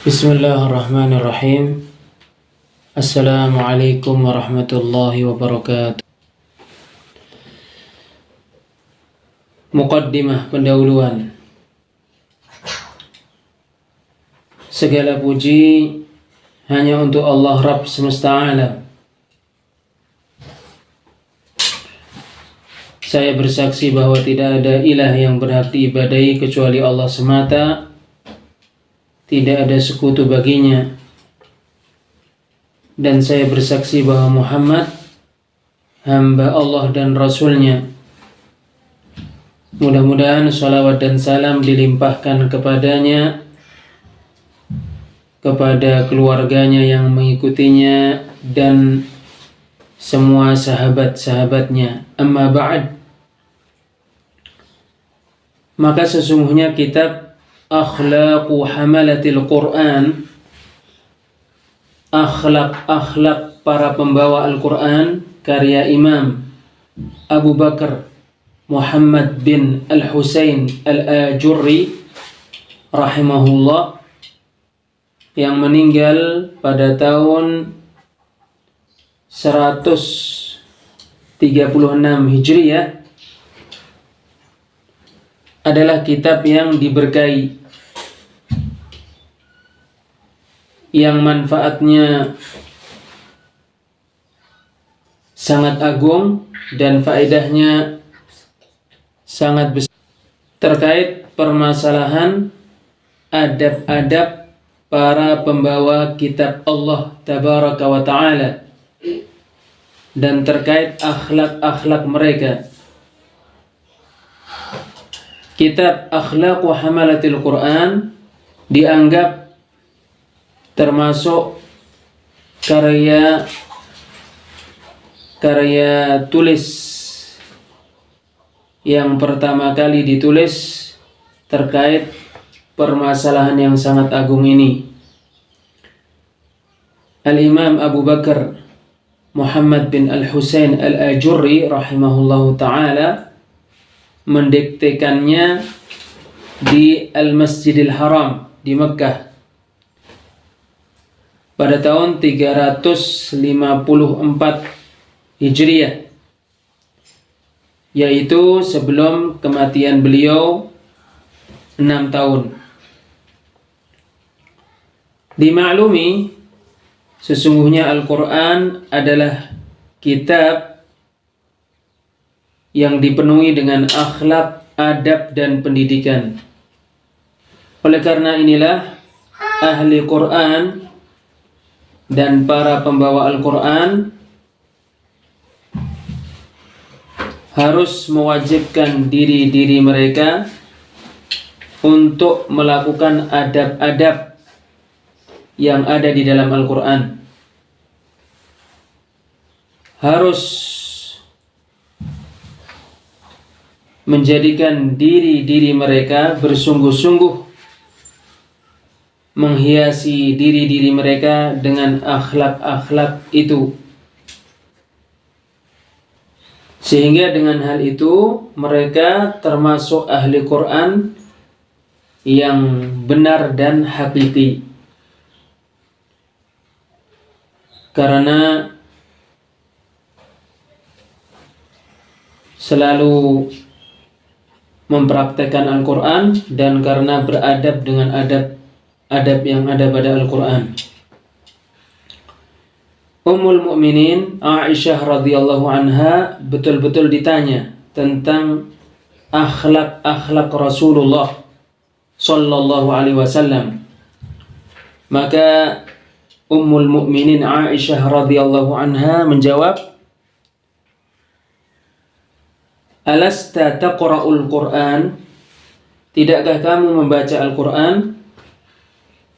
Bismillahirrahmanirrahim. Assalamualaikum warahmatullahi wabarakatuh. Muqaddimah, pendahuluan. Segala puji hanya untuk Allah Rabb semesta alam. Saya bersaksi bahwa tidak ada ilah yang berhak diibadahi kecuali Allah semata. Tidak ada sekutu baginya. Dan saya bersaksi bahwa Muhammad hamba Allah dan Rasulnya. Mudah-mudahan salawat dan salam dilimpahkan kepadanya, kepada keluarganya yang mengikutinya, dan semua sahabat-sahabatnya. Amma ba'd. Maka sesungguhnya kitab Akhlaqu Hamalatil Quran, akhlak para pembawa Al-Quran, karya Imam Abu Bakar Muhammad bin Al-Husain Al-Ajurri rahimahullah, yang meninggal pada tahun 136 Hijriyah, adalah kitab yang diberkahi, yang manfaatnya sangat agung dan faedahnya sangat besar terkait permasalahan adab-adab para pembawa kitab Allah Tabaraka wa Ta'ala dan terkait akhlak-akhlak mereka. Kitab Akhlaqu Hamalatil Quran dianggap termasuk karya tulis yang pertama kali ditulis terkait permasalahan yang sangat agung ini. Al-Imam Abu Bakar Muhammad bin Al-Husain Al-Ajurri rahimahullahu ta'ala mendiktekannya di Al-Masjidil Haram di Mekkah pada tahun 354 Hijriyah, yaitu sebelum kematian beliau 6 tahun. Dimaklumi, sesungguhnya Al-Quran adalah kitab yang dipenuhi dengan akhlak, adab, dan pendidikan. Oleh karena inilah ahli Quran dan para pembawa Al-Quran harus mewajibkan diri-diri mereka untuk melakukan adab-adab yang ada di dalam Al-Quran. Harus menjadikan diri-diri mereka bersungguh-sungguh menghiasi diri-diri mereka dengan akhlak-akhlak itu, sehingga dengan hal itu mereka termasuk ahli Quran yang benar dan hakiki. Karena selalu mempraktekkan Al-Quran dan karena beradab dengan adab yang ada pada Al-Quran. Ummul Mukminin Aisyah radhiyallahu anha betul-betul ditanya tentang akhlak Rasulullah sallallahu alaihi wasallam. Maka Ummul Mukminin Aisyah radhiyallahu anha menjawab, "Alasta taqra'ul Qur'an? Tidakkah kamu membaca Al-Quran?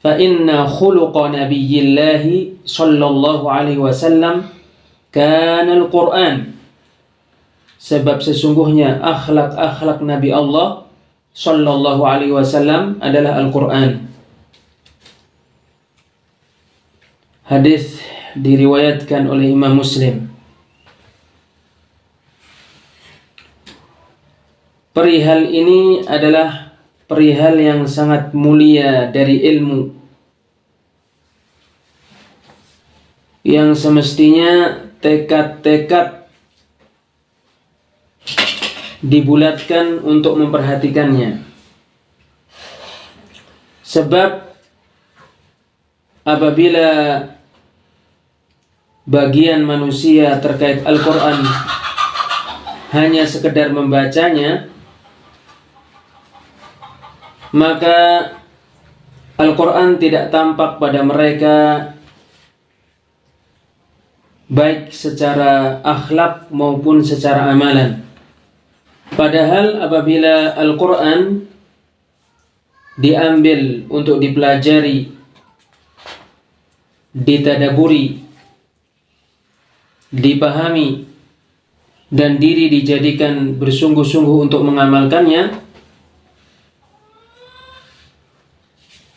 Fa inna khuluqa nabiyyillahi sallallahu alaihi wasallam kana al-Qur'an." Sebab sesungguhnya akhlak Nabi Allah sallallahu alaihi wasallam adalah Al-Quran. Hadis diriwayatkan oleh Imam Muslim. Perihal ini adalah perihal yang sangat mulia dari ilmu, yang semestinya tekad-tekad dibulatkan untuk memperhatikannya. Sebab apabila bagian manusia terkait Al-Quran hanya sekedar membacanya, maka Al-Quran tidak tampak pada mereka baik secara akhlak maupun secara amalan. Padahal apabila Al-Quran diambil untuk dipelajari, ditadaburi, dipahami, dan diri dijadikan bersungguh-sungguh untuk mengamalkannya,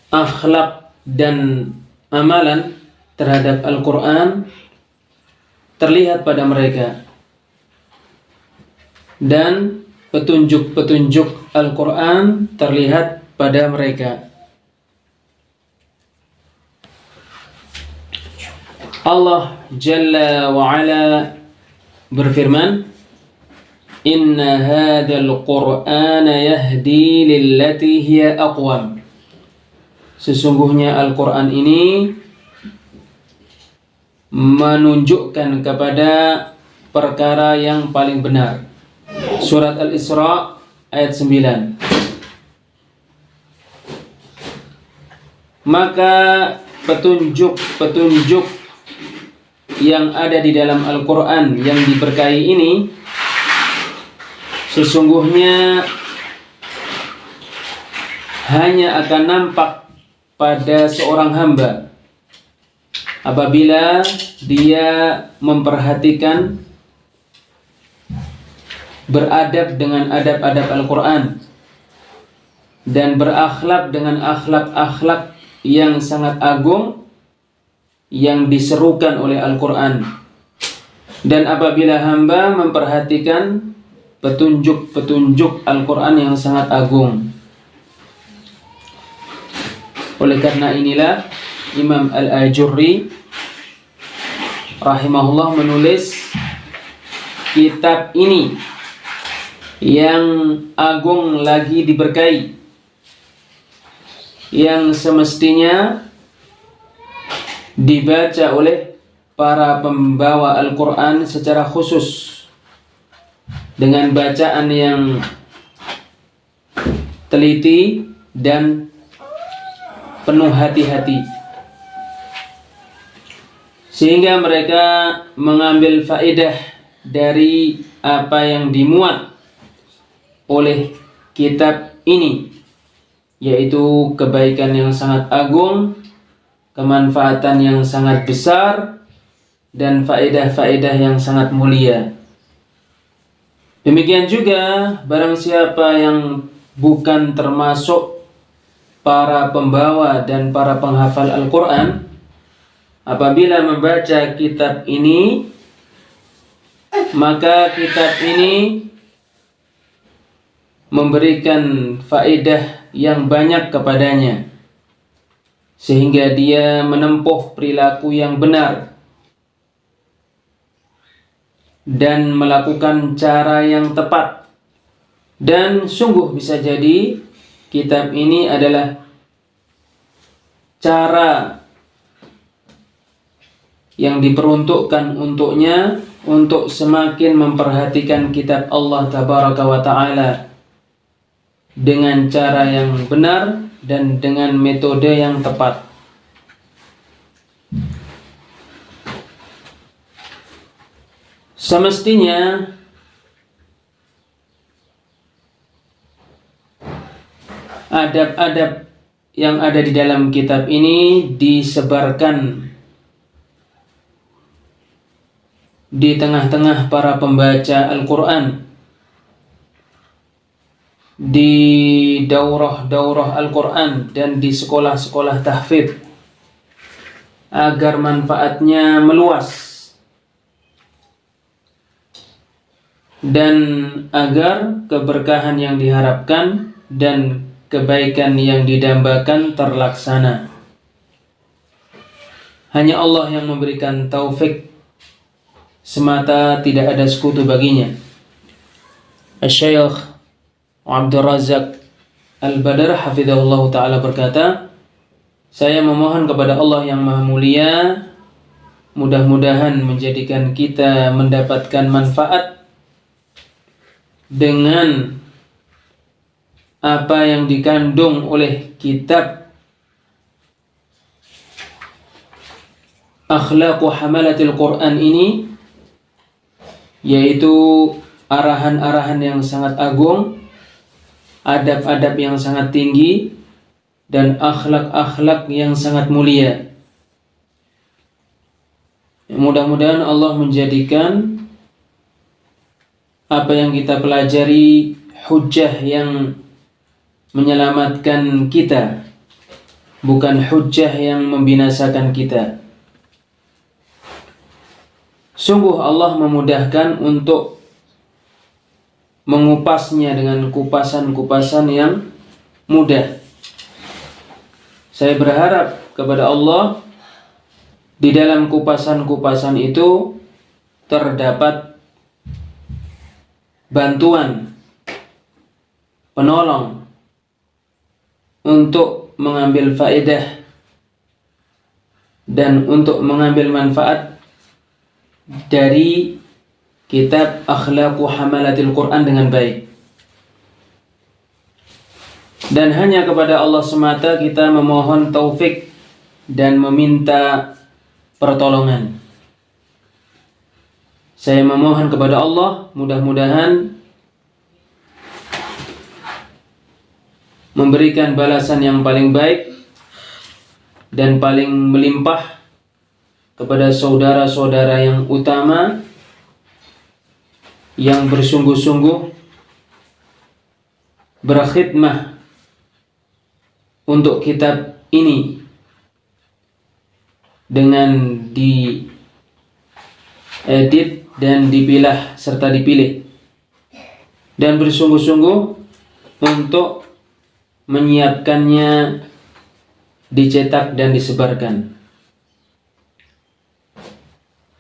akhlak dan amalan terhadap Al-Quran terlihat pada mereka, dan petunjuk-petunjuk Al-Quran terlihat pada mereka. Allah Jalla wa'ala berfirman, Inna hadal Qur'ana yahdi lillati hiya aqwam. Sesungguhnya Al-Quran ini menunjukkan kepada perkara yang paling benar. Surat Al-Isra ayat 9. Maka petunjuk-petunjuk yang ada di dalam Al-Quran yang diberkahi ini sesungguhnya hanya akan nampak pada seorang hamba apabila dia memperhatikan, beradab dengan adab-adab Al-Quran, dan berakhlak dengan akhlak-akhlak yang sangat agung yang diserukan oleh Al-Quran. Dan apabila hamba memperhatikan petunjuk-petunjuk Al-Quran yang sangat agung. Oleh karena inilah Imam Al-Ajurri rahimahullah menulis kitab ini yang agung lagi diberkahi, yang semestinya dibaca oleh para pembawa Al-Quran secara khusus dengan bacaan yang teliti dan penuh hati-hati, sehingga mereka mengambil faedah dari apa yang dimuat oleh kitab ini, yaitu kebaikan yang sangat agung, kemanfaatan yang sangat besar, dan faedah-faedah yang sangat mulia. Demikian juga barang siapa yang bukan termasuk para pembawa dan para penghafal Al-Quran, apabila membaca kitab ini, maka kitab ini memberikan faedah yang banyak kepadanya, sehingga dia menempuh perilaku yang benar dan melakukan cara yang tepat. Dan sungguh bisa jadi kitab ini adalah cara yang diperuntukkan untuknya untuk semakin memperhatikan kitab Allah Tabaraka wa Ta'ala dengan cara yang benar dan dengan metode yang tepat. Semestinya adab-adab yang ada di dalam kitab ini disebarkan di tengah-tengah para pembaca Al-Quran, di daurah-daurah Al-Quran dan di sekolah-sekolah tahfidz, agar manfaatnya meluas dan agar keberkahan yang diharapkan dan kebaikan yang didambakan terlaksana. Hanya Allah yang memberikan taufik semata, tidak ada sekutu baginya. Asy-Syaikh Abdul Razak Al-Badr hafizahullah ta'ala berkata, saya memohon kepada Allah yang Maha Mulia, mudah-mudahan menjadikan kita mendapatkan manfaat dengan apa yang dikandung oleh kitab Akhlaqu Hamalatil Quran ini, yaitu arahan-arahan yang sangat agung, adab-adab yang sangat tinggi, dan akhlak-akhlak yang sangat mulia. Mudah-mudahan Allah menjadikan apa yang kita pelajari hujjah yang menyelamatkan kita, bukan hujjah yang membinasakan kita. Sungguh Allah memudahkan untuk mengupasnya dengan kupasan-kupasan yang mudah. Saya berharap kepada Allah di dalam kupasan-kupasan itu terdapat bantuan, penolong untuk mengambil faedah dan untuk mengambil manfaat dari kitab Akhlaqu Hamalatil Quran dengan baik. Dan hanya kepada Allah semata kita memohon taufik dan meminta pertolongan. Saya memohon kepada Allah, mudah-mudahan memberikan balasan yang paling baik dan paling melimpah kepada saudara-saudara yang utama yang bersungguh-sungguh berkhidmah untuk kitab ini dengan diedit dan dipilah serta dipilih, dan bersungguh-sungguh untuk menyiapkannya, dicetak dan disebarkan.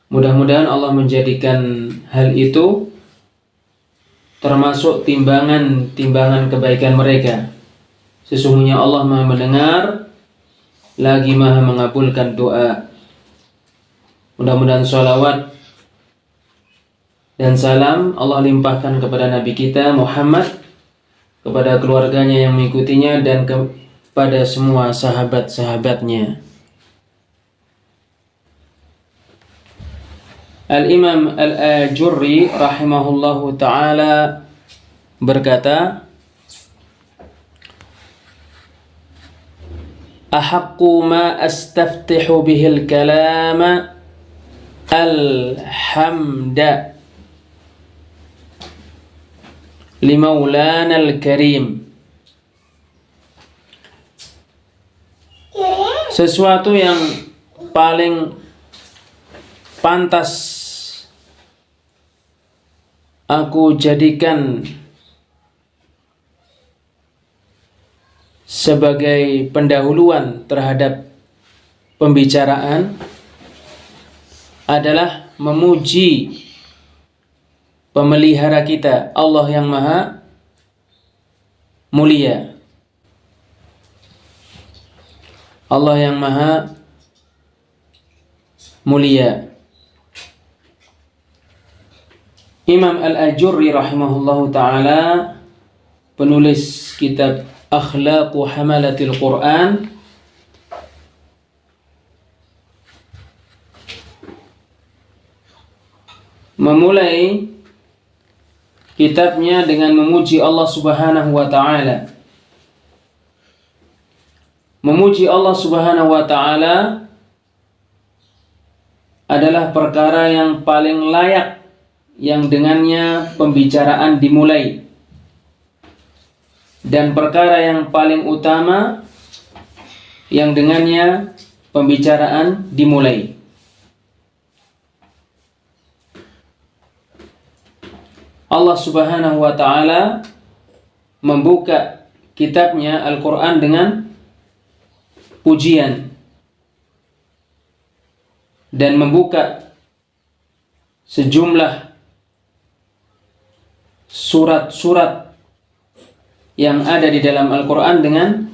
Mudah-mudahan Allah menjadikan hal itu termasuk timbangan kebaikan mereka. Sesungguhnya Allah Maha mendengar lagi Maha mengabulkan doa. Mudah-mudahan salawat dan salam Allah limpahkan kepada Nabi kita Muhammad, kepada keluarganya yang mengikutinya, dan kepada semua sahabat-sahabatnya. Al-Imam Al-Ajurri rahimahullahu ta'ala berkata, ahaqqu ma astaftihu bihil kalama alhamda limaulana al-karim. Sesuatu yang paling pantas aku jadikan sebagai pendahuluan terhadap pembicaraan adalah memuji pemelihara kita, Allah yang Maha Mulia. Allah yang Maha Mulia. Imam Al-Ajurri rahimahullahu ta'ala, penulis kitab Akhlaqu Hamalatil Quran, memulai kitabnya dengan memuji Allah Subhanahu wa ta'ala. Memuji Allah Subhanahu wa ta'ala adalah perkara yang paling layak, yang dengannya pembicaraan dimulai, dan perkara yang paling utama yang dengannya pembicaraan dimulai. Allah Subhanahu wa ta'ala membuka kitabnya Al-Quran dengan pujian. dan membuka sejumlah surat-surat yang ada di dalam Al-Quran dengan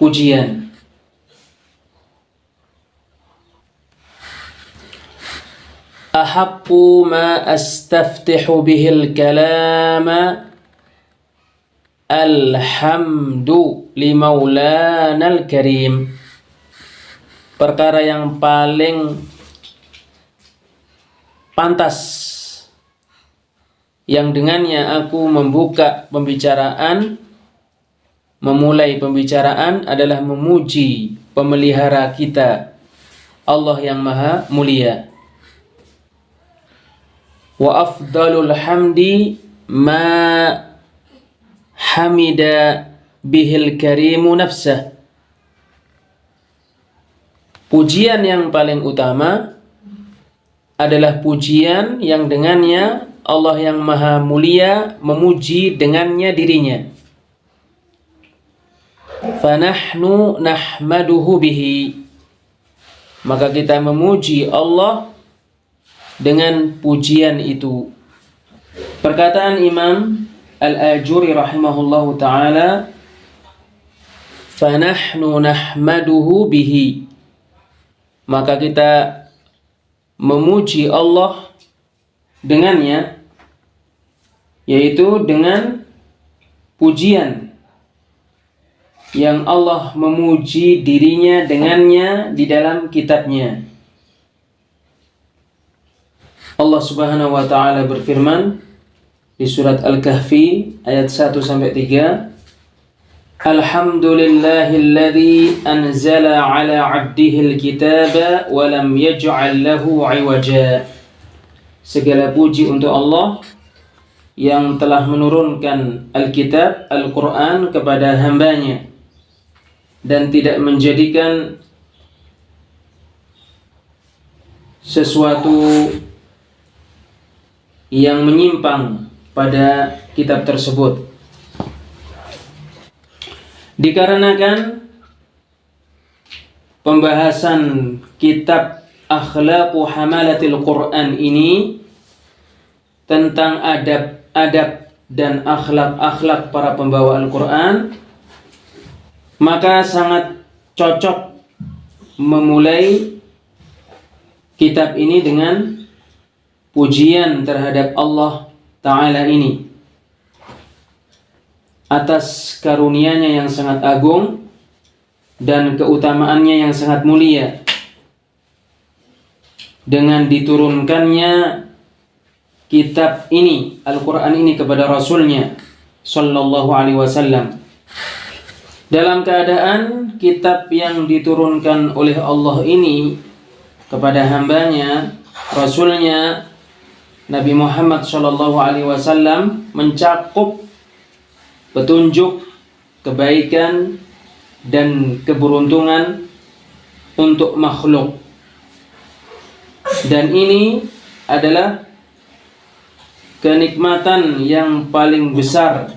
pujian. Ahabbu ma astaftihu bihil kalama alhamdu li maulanal karim. Perkara yang paling pantas yang dengannya aku memulai pembicaraan adalah memuji pemelihara kita, Allah yang maha mulia. Wa afdalul hamdi ma hamida bihil karimu nafsah. Pujian yang paling utama adalah pujian yang dengannya Allah yang maha mulia memuji dengannya dirinya. Fanahnu nahmaduhu bihi. Maka kita memuji Allah dengan pujian itu. Perkataan Imam Al-Ajuri rahimahullahu ta'ala, fanahnu nahmaduhu bihi. Maka kita memuji Allah dengannya, yaitu dengan pujian yang Allah memuji dirinya dengannya di dalam kitabnya. Allah Subhanahu wa taala berfirman di surat Al-Kahfi ayat 1-3, Alhamdulillahilladzi anzala ala 'abdihil kitaba wa lam yaj'al lahu 'iwaja. Segala puji untuk Allah yang telah menurunkan Alkitab, Al-Quran kepada hambanya dan tidak menjadikan sesuatu yang menyimpang pada kitab tersebut. Dikarenakan pembahasan kitab Akhlaqu Hamalatil Quran ini tentang adab-adab dan akhlak-akhlak para pembawa Al-Quran, maka sangat cocok memulai kitab ini dengan pujian terhadap Allah Ta'ala ini atas karunia-Nya yang sangat agung dan keutamaannya yang sangat mulia dengan diturunkannya kitab ini, Al-Quran ini kepada Rasulnya Sallallahu Alaihi Wasallam, dalam keadaan kitab yang diturunkan oleh Allah ini kepada hambanya, Rasulnya Nabi Muhammad Sallallahu Alaihi Wasallam mencakup petunjuk, kebaikan dan keberuntungan untuk makhluk. Dan ini adalah kenikmatan yang paling besar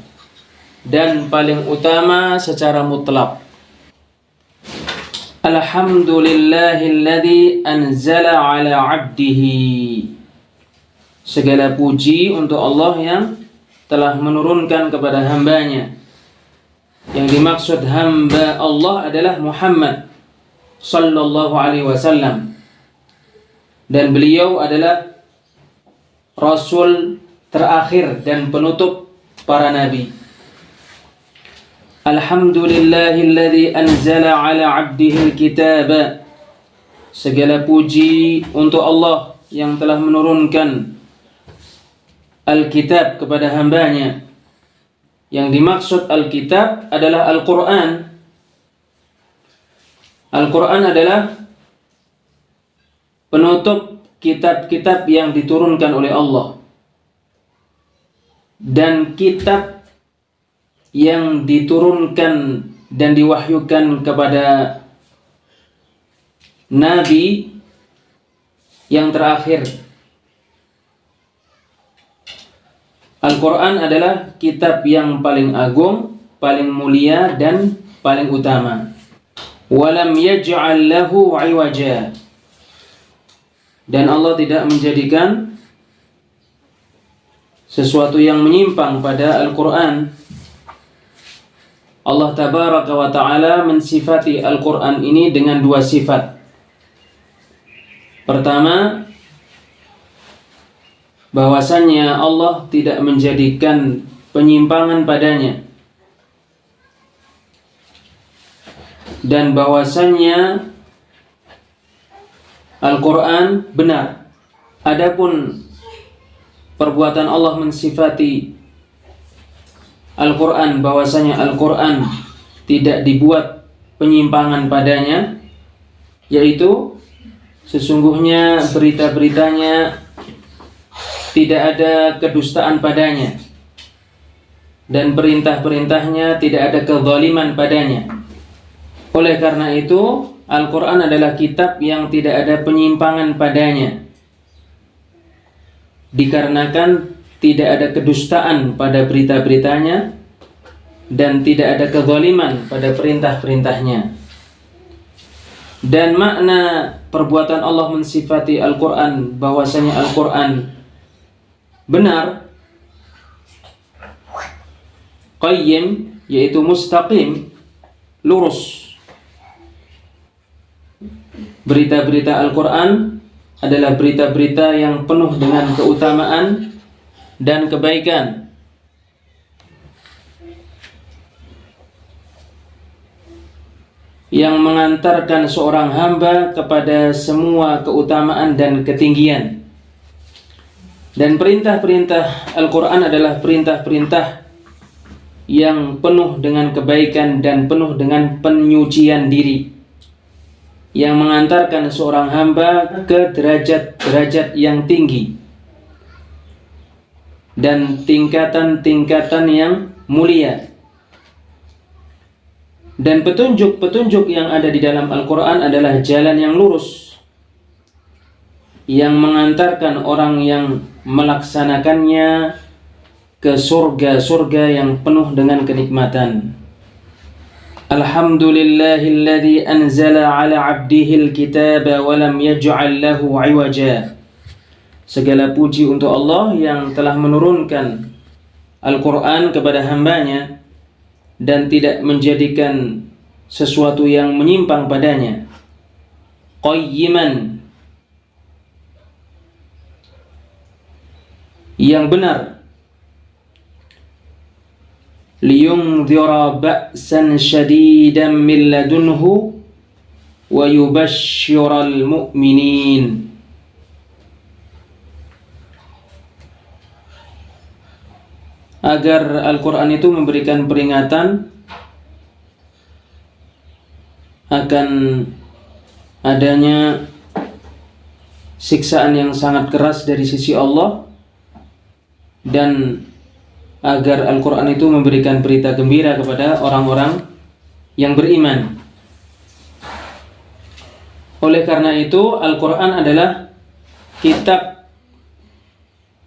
dan paling utama secara mutlak. Alhamdulillahilladzi anzala ala 'abdihi. Segala puji untuk Allah yang telah menurunkan kepada hambanya. Yang dimaksud hamba Allah adalah Muhammad sallallahu alaihi wasallam, dan beliau adalah Rasul terakhir dan penutup para nabi. Alhamdulillahilladzi anzala ala 'abdihil kitaba. Segala puji untuk Allah yang telah menurunkan Alkitab kepada hambanya. Yang dimaksud Alkitab adalah Al-Quran. Al-Quran adalah penutup kitab-kitab yang diturunkan oleh Allah. Dan kitab yang diturunkan dan diwahyukan kepada Nabi yang terakhir. Al-Quran adalah kitab yang paling agung, paling mulia dan paling utama. Walam yaj'al lahu 'iwaja. dan Allah tidak menjadikan sesuatu yang menyimpang pada Al-Quran. Allah Tabaraka wa Ta'ala mensifati Al-Quran ini dengan dua sifat. Pertama, bahwasannya Allah tidak menjadikan penyimpangan padanya, dan bahwasannya Al-Quran benar. Adapun perbuatan Allah mensifati Al-Quran bahwasanya Al-Quran tidak dibuat penyimpangan padanya, yaitu sesungguhnya berita-beritanya tidak ada kedustaan padanya, dan perintah-perintahnya tidak ada kezaliman padanya. Oleh karena itu, Al-Quran adalah kitab yang tidak ada penyimpangan padanya, dikarenakan tidak ada kedustaan pada berita-beritanya dan tidak ada kezaliman pada perintah-perintahnya. Dan makna perbuatan Allah mensifati Al-Quran bahwasanya Al-Quran benar, qayyim, yaitu mustaqim, lurus. Berita-berita Al-Quran adalah berita-berita yang penuh dengan keutamaan dan kebaikan. Yang mengantarkan seorang hamba kepada semua keutamaan dan ketinggian. Dan perintah-perintah Al-Quran adalah perintah-perintah yang penuh dengan kebaikan dan penuh dengan penyucian diri, yang mengantarkan seorang hamba ke derajat-derajat yang tinggi dan tingkatan-tingkatan yang mulia. Dan petunjuk-petunjuk yang ada di dalam Al-Quran adalah jalan yang lurus, yang mengantarkan orang yang melaksanakannya ke surga-surga yang penuh dengan kenikmatan. Alhamdulillahilladzi anzala ala abdihil kitaba wa lam yaj'al lahu 'iwaja. Segala puji untuk Allah yang telah menurunkan Al-Quran kepada hambanya dan tidak menjadikan sesuatu yang menyimpang padanya. Qayyiman, yang benar. Liyunzira ba'san syadidan min ladunhu wa yubashshiral mu'minin. Agar Al-Quran itu memberikan peringatan akan adanya siksaan yang sangat keras dari sisi Allah, dan agar Al-Quran itu memberikan berita gembira kepada orang-orang yang beriman. Oleh karena itu, Al-Quran adalah kitab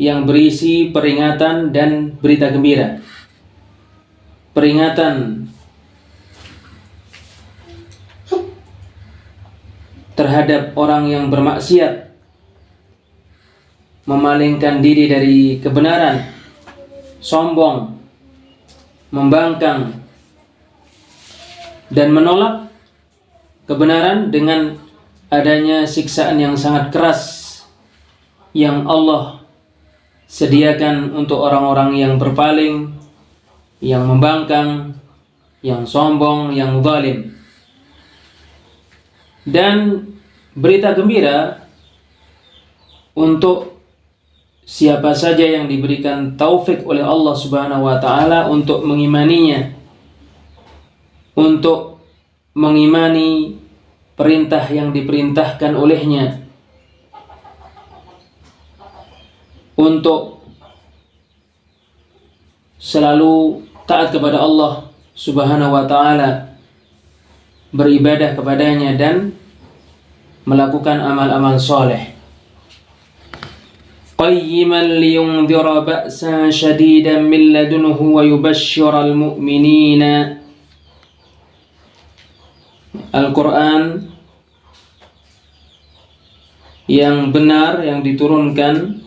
yang berisi peringatan dan berita gembira. Peringatan terhadap orang yang bermaksiat, memalingkan diri dari kebenaran, sombong, membangkang, dan menolak kebenaran dengan adanya siksaan yang sangat keras yang Allah sediakan untuk orang-orang yang berpaling, yang membangkang, yang sombong, yang zalim. Dan berita gembira untuk siapa saja yang diberikan taufik oleh Allah Subhanahu wa Ta'ala untuk mengimaninya, untuk mengimani perintah yang diperintahkan olehnya, untuk selalu taat kepada Allah Subhanahu wa Ta'ala, beribadah kepadanya dan melakukan amal-amal soleh. Qayyiman liyunzira ba'san syadidan min ladunhu wa yubashshiral mu'minina. Al-Quran yang benar yang diturunkan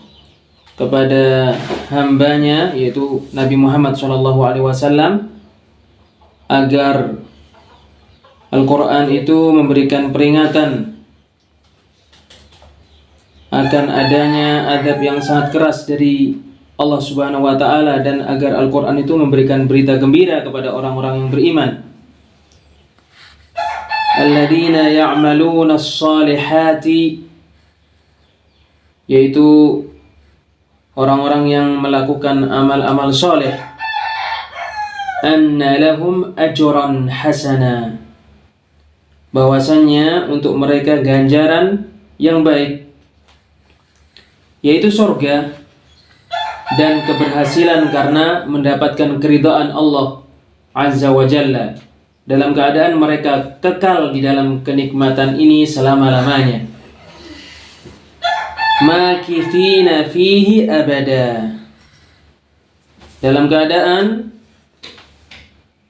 kepada hambanya, yaitu Nabi Muhammad SAW, agar Al-Quran itu memberikan peringatan akan adanya azab yang sangat keras dari Allah Subhanahu wa Ta'ala, dan agar Al-Quran itu memberikan berita gembira kepada orang-orang yang beriman. Alladzina ya'maluna as-salihati, yaitu orang-orang yang melakukan amal-amal soleh. Anna lahum ajran hasana, bahwasannya untuk mereka ganjaran yang baik, yaitu surga dan keberhasilan karena mendapatkan keridhaan Allah Azza wa Jalla, dalam keadaan mereka kekal di dalam kenikmatan ini selama-lamanya. Makithina fihi abada, dalam keadaan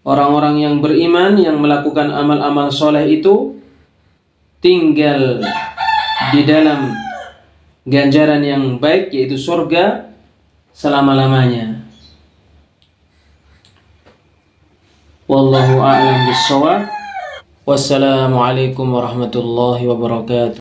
orang-orang yang beriman yang melakukan amal-amal soleh itu tinggal di dalam ganjaran yang baik, yaitu surga selama-lamanya. Wallahu a'lam bissawab. Wassalamualaikum warahmatullahi wabarakatuh.